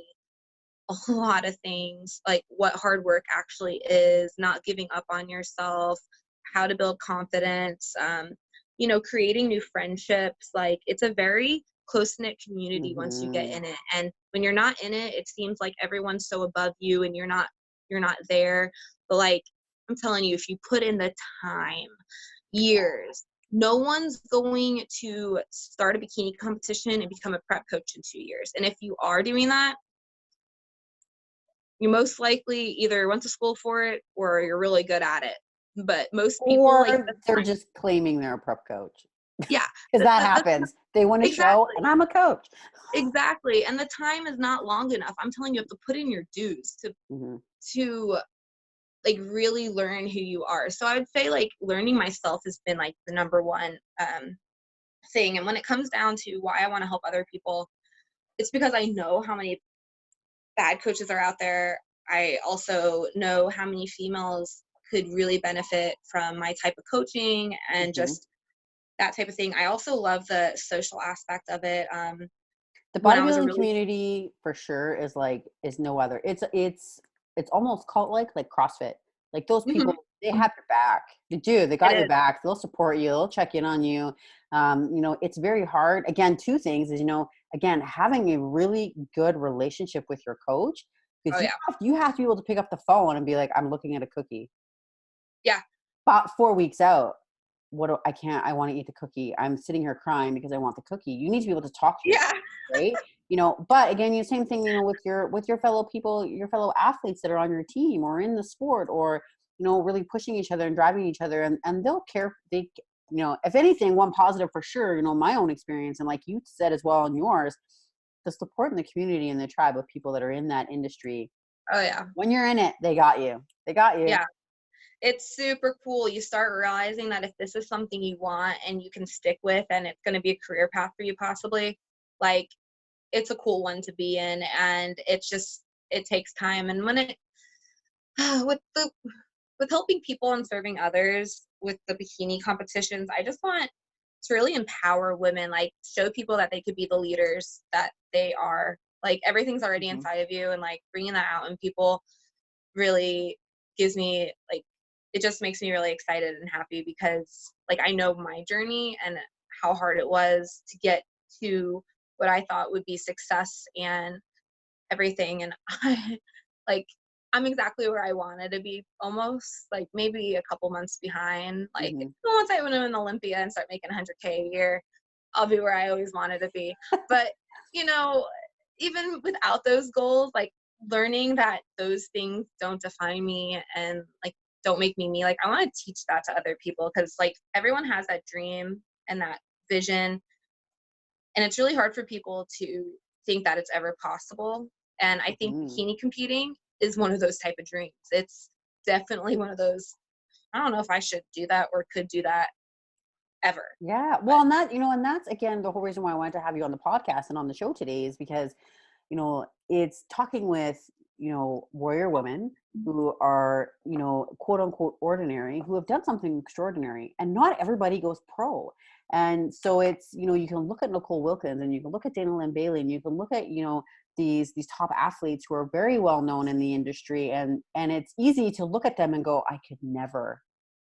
a lot of things, like what hard work actually is, not giving up on yourself, how to build confidence, you know, creating new friendships. Like, it's a very close-knit community once you get in it. And when you're not in it, it seems like everyone's so above you and you're not there. But like, I'm telling you, if you put in the time, years, no one's going to start a bikini competition and become a prep coach in 2 years. And if you are doing that, you most likely either went to school for it or you're really good at it. But most people, or they're just claiming they're a prep coach. Yeah. Because that happens. They want to show, and I'm a coach. Exactly. And the time is not long enough. I'm telling you, you have to put in your dues to like really learn who you are. So I would say like learning myself has been like the number one thing. And when it comes down to why I want to help other people, it's because I know how many bad coaches are out there. I also know how many females could really benefit from my type of coaching and Mm-hmm. just that type of thing. I also love the social aspect of it. The When I was a bodybuilding really community for sure is no other. It's almost cult like CrossFit. Like those Mhm, people, they have your back. They do. They it got your is. back. They'll support you. They'll check in on you. It's very hard. Again, two things is again having a really good relationship with your coach Oh because yeah. you have to be able to pick up the phone and be like, I'm looking at a cookie. Yeah. About 4 weeks out, I can't, I want to eat the cookie. I'm sitting here crying because I want the cookie. You need to be able to talk to yourself, Yeah. right? But again, same thing, with your fellow people, your fellow athletes that are on your team or in the sport or, really pushing each other and driving each other and they'll care. If anything, one positive for sure, my own experience and like you said as well in yours, the support in the community and the tribe of people that are in that industry. Oh yeah. When you're in it, they got you. They got you. Yeah. It's super cool. You start realizing that if this is something you want and you can stick with and it's going to be a career path for you possibly, like it's a cool one to be in. And it takes time. And when it with the with helping people and serving others with the bikini competitions, I just want to really empower women, like show people that they could be the leaders that they are. Like everything's already Mhm. inside of you, and like bringing that out in people really gives me like, it just makes me really excited and happy because like I know my journey and how hard it was to get to what I thought would be success and everything. And I like I'm exactly where I wanted to be, almost like maybe a couple months behind. Like Mhm. once I win in Olympia and start making 100K a year, I'll be where I always wanted to be. But you know, even without those goals, like learning that those things don't define me and like don't make me me. Like I want to teach that to other people because like everyone has that dream and that vision, and it's really hard for people to think that it's ever possible. And I think Mhm. bikini competing is one of those type of dreams. It's definitely one of those. I don't know if I should do that or could do that ever. Yeah. But Well, and that's again the whole reason why I wanted to have you on the podcast and on the show today is because, it's talking with, warrior women who are, quote unquote ordinary, who have done something extraordinary. And not everybody goes pro. And so it's, you can look at Nicole Wilkins and you can look at Dana Lynn Bailey and you can look at, these top athletes who are very well known in the industry and it's easy to look at them and go, I could never.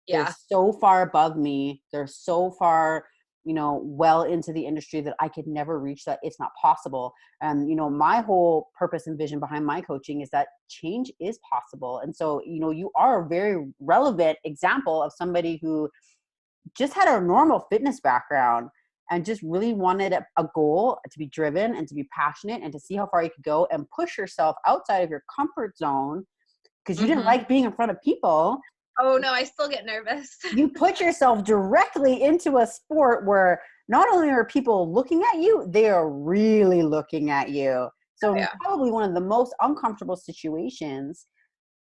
They're yeah, so far above me. They're so far, well into the industry that I could never reach that. It's not possible. And, my whole purpose and vision behind my coaching is that change is possible. And so, you are a very relevant example of somebody who just had a normal fitness background and just really wanted a goal to be driven and to be passionate and to see how far you could go and push yourself outside of your comfort zone because you didn't hmm. like being in front of people. Oh no, I still get nervous. You put yourself directly into a sport where not only are people looking at you, they are really looking at you. Oh So yeah, probably one of the most uncomfortable situations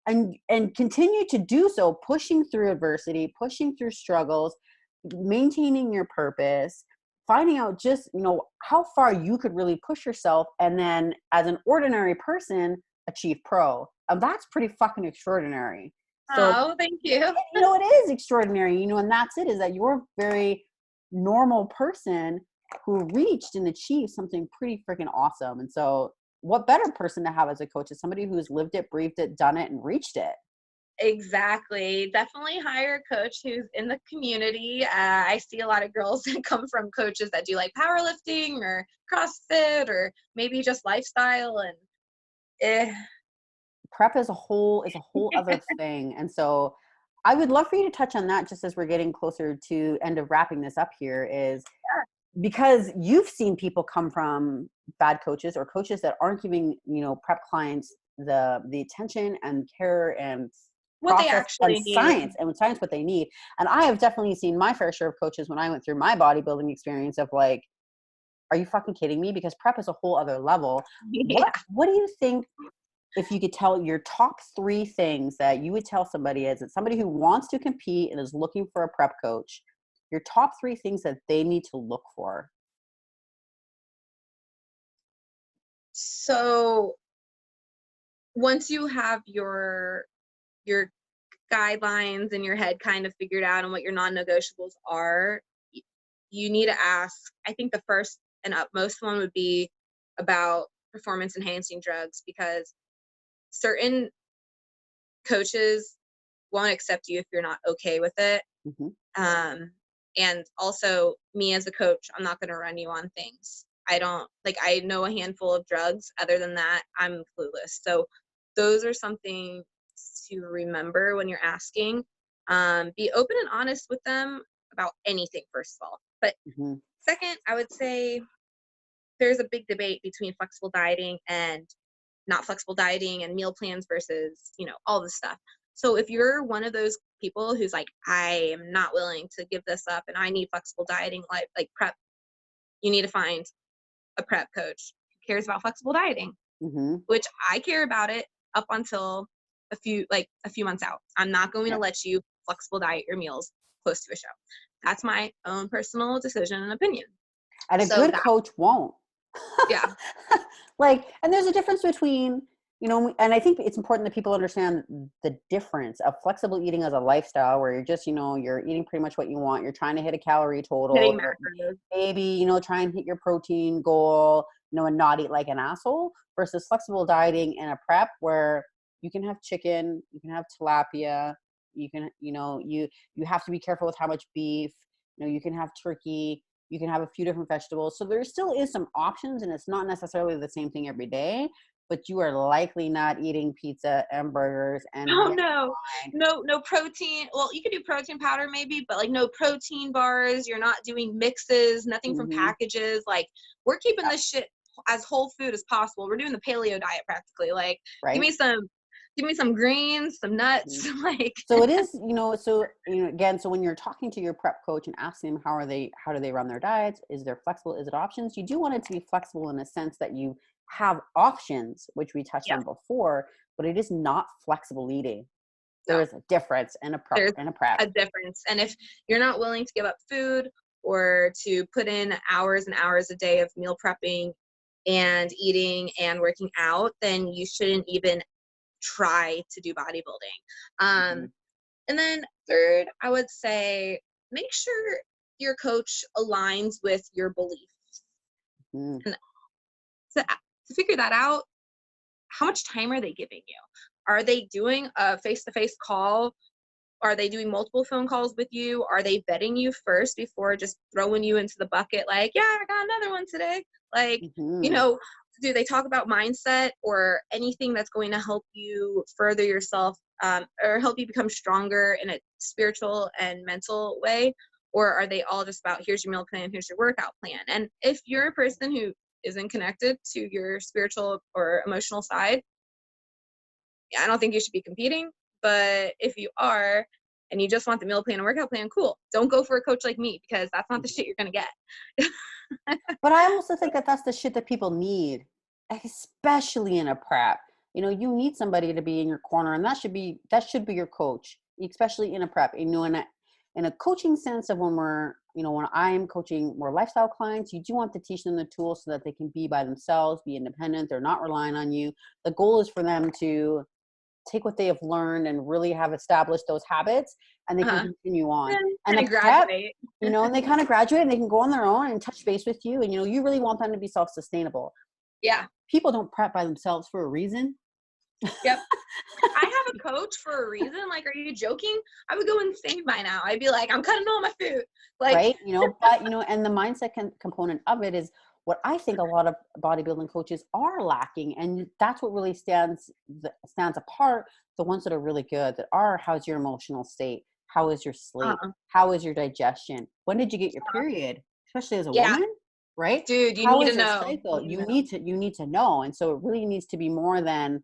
and continue to do so, pushing through adversity, pushing through struggles, maintaining your purpose, finding out just, how far you could really push yourself and then as an ordinary person achieve pro. And that's pretty fucking extraordinary. So oh thank you. it is extraordinary, and that's it, is that you're a very normal person who reached and achieved something pretty freaking awesome. And so what better person to have as a coach is somebody who's lived it, breathed it, done it, and reached it. Exactly. Definitely hire a coach who's in the community. I see a lot of girls that come from coaches that do like powerlifting or CrossFit or maybe just lifestyle and eh. Prep is a whole other thing. And so I would love for you to touch on that just as we're getting closer to end of wrapping this up here, is because you've seen people come from bad coaches or coaches that aren't giving, prep clients the attention and care and What they process and actually need. science what they need. And I have definitely seen my fair share of coaches when I went through my bodybuilding experience of like, are you fucking kidding me? Because prep is a whole other level. Yeah. What do you think if you could tell your top 3 things that you would tell somebody as somebody who wants to compete and is looking for a prep coach, your top 3 things that they need to look for. So once you have your guidelines in your head kind of figured out and what your non-negotiables are, you need to ask. I think the first and utmost one would be about performance enhancing drugs, because certain coaches won't accept you if you're not okay with it. And also, me as a coach, I'm not going to run you on things. I know a handful of drugs. Other than that, I'm clueless. So those are something to remember when you're asking. Be open and honest with them about anything, first of all. But second, I would say there's a big debate between flexible dieting and not flexible dieting, and meal plans versus, all this stuff. So if you're one of those people who's like, I am not willing to give this up and I need flexible dieting, like prep, you need to find a prep coach who cares about flexible dieting, which I care about it up until a few months out. I'm not going to let you flexible diet your meals close to a show. That's my own personal decision and opinion. And a good coach won't. Yeah. And there's a difference between, and I think it's important that people understand the difference of flexible eating as a lifestyle where you're just, you're eating pretty much what you want. You're trying to hit a calorie total, maybe, try and hit your protein goal, and not eat like an asshole, versus flexible dieting in a prep where you can have chicken, you can have tilapia, you can, you have to be careful with how much beef, you can have turkey, you can have a few different vegetables. So there still is some options, and it's not necessarily the same thing every day, but you are likely not eating pizza and burgers and no protein. Well, you could do protein powder maybe, but no protein bars. You're not doing mixes, nothing from packages. We're keeping this shit as whole food as possible. We're doing the paleo diet practically. Give me some greens, some nuts. So it is, again, so when you're talking to your prep coach and asking them how do they run their diets, is there flexible, is it options? You do want it to be flexible in a sense that you have options, which we touched on before, but it is not flexible eating. There is a difference in a prep. A difference. And if you're not willing to give up food or to put in hours and hours a day of meal prepping and eating and working out, then you shouldn't even try to do bodybuilding. And then third, I would say make sure your coach aligns with your beliefs. And to figure that out, how much time are they giving you? Are they doing a face-to-face call? Are they doing multiple phone calls with you? Are they vetting you first before just throwing you into the bucket I got another one today? Do they talk about mindset or anything that's going to help you further yourself or help you become stronger in a spiritual and mental way? Or are they all just about, here's your meal plan, here's your workout plan? And if you're a person who isn't connected to your spiritual or emotional side, I don't think you should be competing. But if you are, and you just want the meal plan and workout plan, cool. Don't go for a coach like me, because that's not the shit you're going to get. But I also think that that's the shit that people need, especially in a prep. You need somebody to be in your corner, and that should be your coach, especially in a prep. In a coaching sense of when when I'm coaching more lifestyle clients, you do want to teach them the tools so that they can be by themselves, be independent. They're not relying on you. The goal is for them to take what they have learned and really have established those habits, and they can continue on. And they graduate. And they kind of graduate and they can go on their own and touch base with you. And, you really want them to be self-sustainable. Yeah. People don't prep by themselves for a reason. Yep. I have a coach for a reason. Are you joking? I would go insane by now. I'd be like, I'm cutting all my food. Right. But, and the mindset component of it is what I think a lot of bodybuilding coaches are lacking. And that's what really stands apart. The ones that are really good, how's your emotional state? How is your sleep? How is your digestion? When did you get your period? Especially as a woman, right? Dude, you How need is to your know. cycle? You need to know. And so it really needs to be more than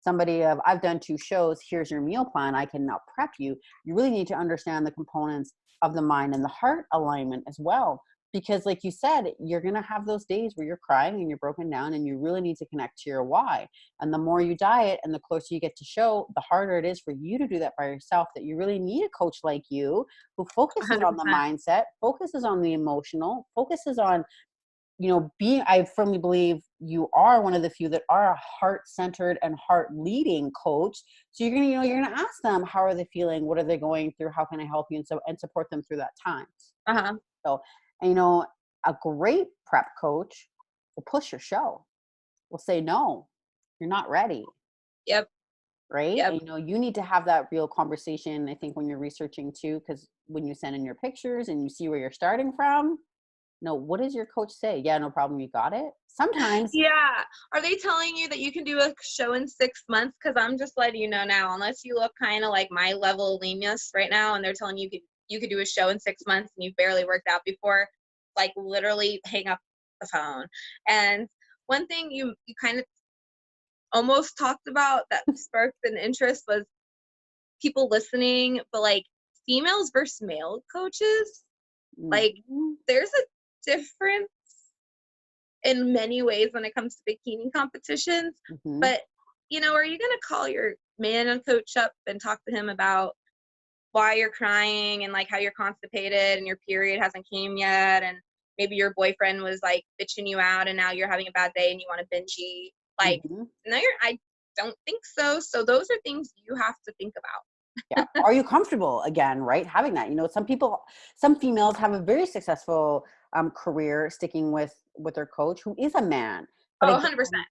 somebody I've done 2 shows. Here's your meal plan. I can now prep you. You really need to understand the components of the mind and the heart alignment as well. Because like you said, you're going to have those days where you're crying and you're broken down and you really need to connect to your why. And the more you diet and the closer you get to show, the harder it is for you to do that by yourself, that you really need a coach like you who focuses on the 100%. mindset, focuses on the emotional, focuses on, I firmly believe you are one of the few that are a heart-centered and heart-leading coach. So you're gonna ask them, how are they feeling? What are they going through? How can I help you? And support them through that time. Uh-huh. So, a great prep coach will push your show, will say, no, you're not ready. Yep. Right. Yep. And, you need to have that real conversation, I think, when you're researching too, because when you send in your pictures and you see where you're starting from, no, what does your coach say? Yeah, no problem. You got it. Sometimes. Yeah. Are they telling you that you can do a show in 6 months? Because I'm just letting you know now, unless you look kind of like my level of leanness right now, and they're telling you could do a show in 6 months and you've barely worked out before, like literally hang up the phone. And one thing you kind of almost talked about that sparked an interest was people listening, but like females versus male coaches, like Mhm. there's a difference in many ways when it comes to bikini competitions. Mhm. But, are you going to call your man coach up and talk to him about why you're crying and like how you're constipated and your period hasn't came yet? And maybe your boyfriend was like bitching you out and now you're having a bad day and you want to binge eat. Like, Mhm. no, I don't think so. So those are things you have to think Yeah. about. Are you comfortable again, right? Having that, some females have a very successful career sticking with their coach who is a man. But Oh, again, 100%.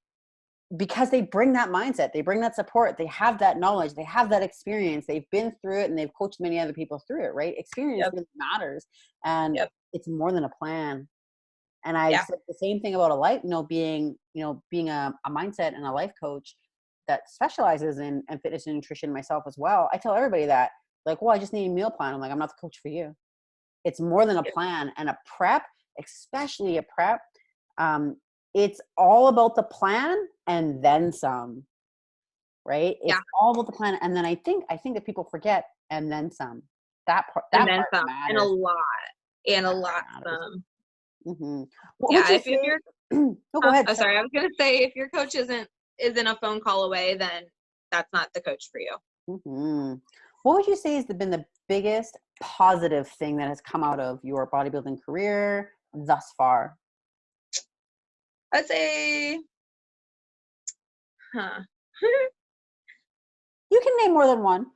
because they bring that mindset, they bring that support, they have that knowledge, they have that experience, they've been through it and they've coached many other people through it, right? Experience Yep. really matters. And Yep. it's more than a plan. And I've Yeah. said the same thing about a life, being a mindset and a life coach that specializes in fitness and nutrition myself as well. I tell everybody that, like, well, I just need a meal plan. I'm like, I'm not the coach for you. It's more than a Yep. plan, and a prep, especially a prep. It's all about the plan and then some, right? Yeah. It's all about the plan. And then I think that people forget and then some. And That then part some. And a matters. lot. And a That part lot matters. some. Mm-hmm. What would Yeah. you If say? you're Oh, go ahead. oh, Sorry. sorry, I was gonna say if your coach isn't a phone call away, then that's not the coach for you. Mm-hmm. What would you say has been the biggest positive thing that has come out of your bodybuilding career thus far? I'd say, huh. You can name more than one.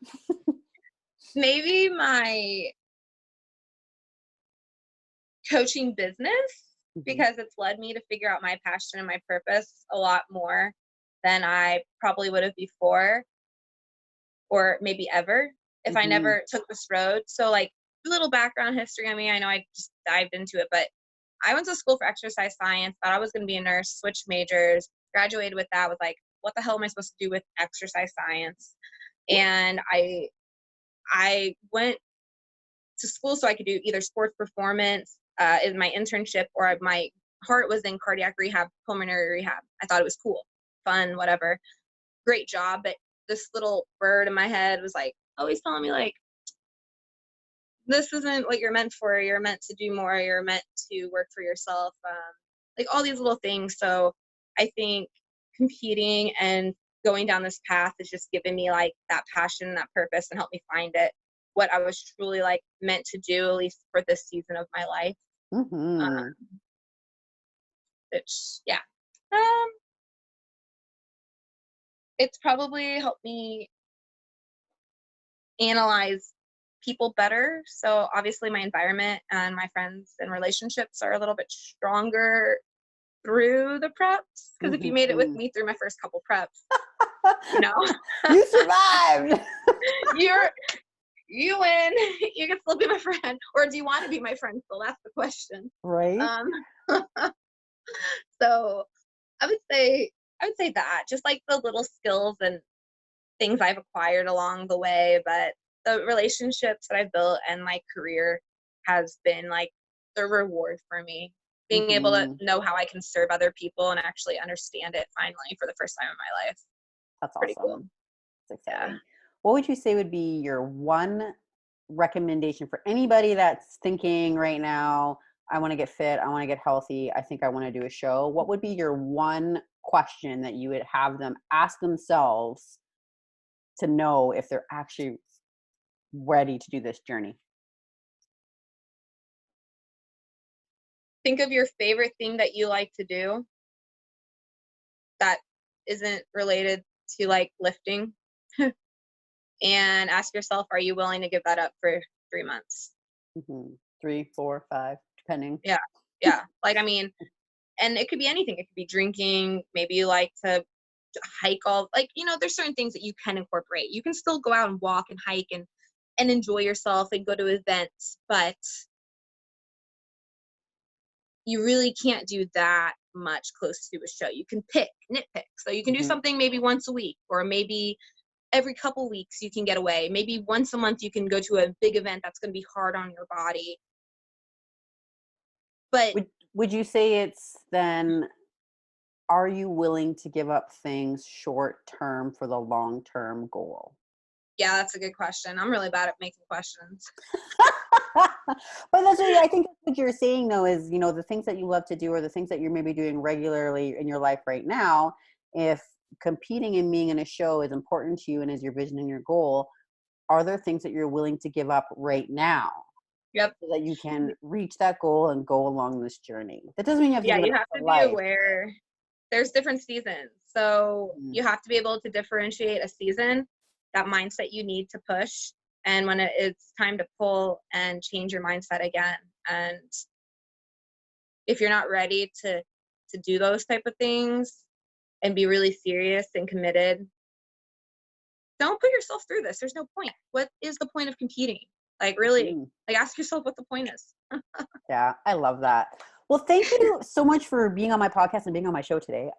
Maybe my coaching business, Mm-hmm. because it's led me to figure out my passion and my purpose a lot more than I probably would have before, or maybe ever, if I Mm-hmm. never took this road. So like a little background history on me. I know I just dived into it, but I went to school for exercise science, thought I was going to be a nurse, switched majors, graduated with that, was like, what the hell am I supposed to do with exercise science? And I went to school so I could do either sports performance in my internship, or my heart was in cardiac rehab, pulmonary rehab. I thought it was cool, fun, whatever. Great job. But this little bird in my head was like always telling me like, this isn't what you're meant for. You're meant to do more. You're meant to work for yourself. Like all these little things. So I think competing and going down this path is just giving me like that passion, that purpose, and help me find it, what I was truly like meant to do, at least for this season of my life. Mm-hmm. Which, yeah, um, it's probably helped me analyze people better. So obviously my environment and my friends and relationships are a little bit stronger through the preps. Because if you made it with Mm-hmm. me through my first couple preps, you know, You survived. you're you win. You can still be my friend, or do you want to be my friend still? That's the question. Right? Um, so I would say that just like the little skills and things I've acquired along the way, but the relationships that I've built and my career has been like the reward for me. Being able to Mm-hmm. know how I can serve other people and actually understand it finally for the first time in my life. That's Pretty cool. awesome. It's Yeah. exciting. What would you say would be your one recommendation for anybody that's thinking right now I want to get fit, I want to get healthy, I think I want to do a show, what would be your one question that you would have them ask themselves to know if they're actually ready to do this journey? Think of your favorite thing that you like to do that isn't related to like lifting and ask yourself, are you willing to give that up for 3 months? 3, 4, 5, depending. Yeah. Yeah. Like, I mean, and it could be anything. It could be drinking. Maybe you like to hike all, like, there's certain things that you can incorporate. You can still go out and walk and hike and enjoy yourself and go to events, but you really can't do that much close to a show. You can nitpick. So you can do something maybe once a week, or maybe every couple weeks you can get away. Maybe once a month you can go to a big event that's going to be hard on your body. But would you say it's then, are you willing to give up things short term for the long term goal? yeah, that's a good question. I'm really bad at making questions. But that's what I think that's what you're saying though, is, the things that you love to do, or the things that you're maybe doing regularly in your life right now, if competing and being in a show is important to you and is your vision and your goal, are there things that you're willing to give up right now? Yep. So that you can reach that goal and go along this journey. That doesn't mean you have to Yeah, give it you up have for to be life. aware. There's different seasons. So you have to be able to differentiate a season, that mindset you need to push, and when it's time to pull and change your mindset again. And if you're not ready to do those type of things and be really serious and committed, don't put yourself through this. There's no point. What is the point of competing? Like, really, like, ask yourself what the point is. Yeah, I love that. Well, thank you so much for being on my podcast and being on my show today.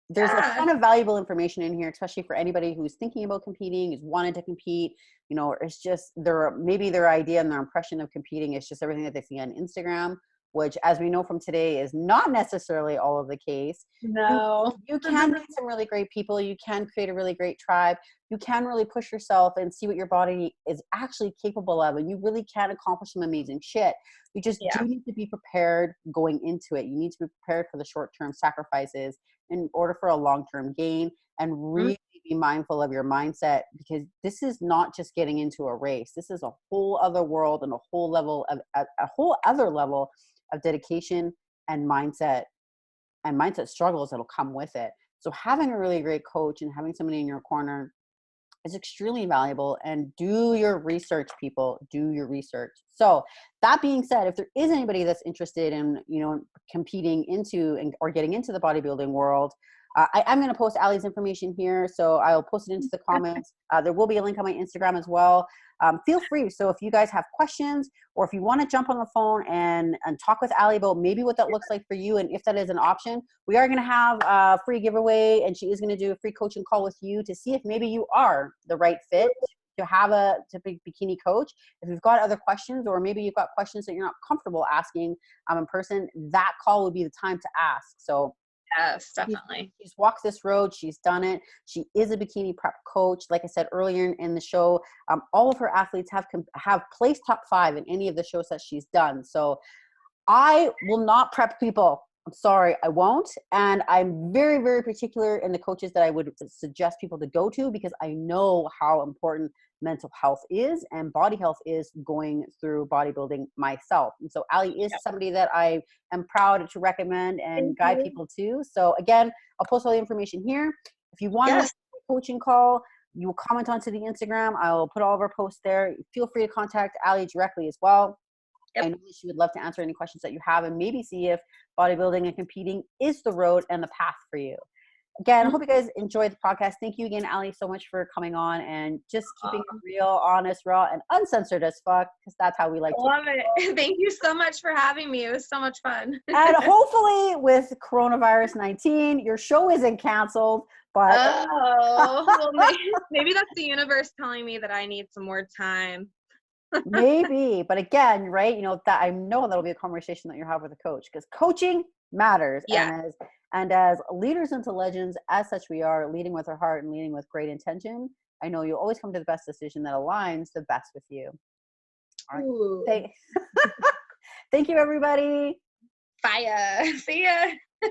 There's a ton of valuable information in here, especially for anybody who's thinking about competing, who's wanted to compete. It's just maybe their idea and their impression of competing is just everything that they see on Instagram, which, as we know from today, is not necessarily all of the case. No. You can meet some really great people. You can create a really great tribe. You can really push yourself and see what your body is actually capable of, and you really can accomplish some amazing shit. You just do need to be prepared going into it. You need to be prepared for the short-term sacrifices in order for a long-term gain, and really be mindful of your mindset, because this is not just getting into a race. This is a whole other world and a whole other level of dedication and mindset struggles that'll come with it. So having a really great coach and having somebody in your corner is extremely valuable. And do your research, people. Do your research. So that being said, if there is anybody that's interested in, competing into or getting into the bodybuilding world, I'm going to post Ally's information here, so I'll post it into the comments. There will be a link on my Instagram as well. Feel free. So if you guys have questions, or if you want to jump on the phone and talk with Ally about maybe what that looks like for you, and if that is an option, we are going to have a free giveaway, and she is going to do a free coaching call with you to see if maybe you are the right fit to be bikini coach. If you've got other questions, or maybe you've got questions that you're not comfortable asking in person, that call would be the time to ask. So yes, definitely. She's walked this road. She's done it. She is a bikini prep coach. Like I said earlier in the show, all of her athletes have placed top 5 in any of the shows that she's done. So I will not prep people. I'm sorry, I won't. And I'm very, very particular in the coaches that I would suggest people to go to, because I know how important mental health is and body health is going through bodybuilding myself. And so Ally is somebody that I am proud to recommend and guide people to. So again, I'll post all the information here. If you want a coaching call, you will comment onto the Instagram. I'll put all of our posts there. Feel free to contact Ally directly as well. I know she would love to answer any questions that you have, and maybe see if bodybuilding and competing is the road and the path for you. Again, I hope you guys enjoyed the podcast. Thank you again, Ally, so much for coming on and just keeping it real, honest, raw, and uncensored as fuck, because that's how we like to. Love it. Thank you so much for having me. It was so much fun. And hopefully with coronavirus 19, your show isn't canceled. But well, maybe that's the universe telling me that I need some more time. Maybe, but again, right? That I know that'll be a conversation that you have with a coach, because coaching matters. Yeah. And as leaders into legends, as such, we are leading with our heart and leading with great intention. I know you'll always come to the best decision that aligns the best with you. All right. Thank you, everybody. Bye. See ya.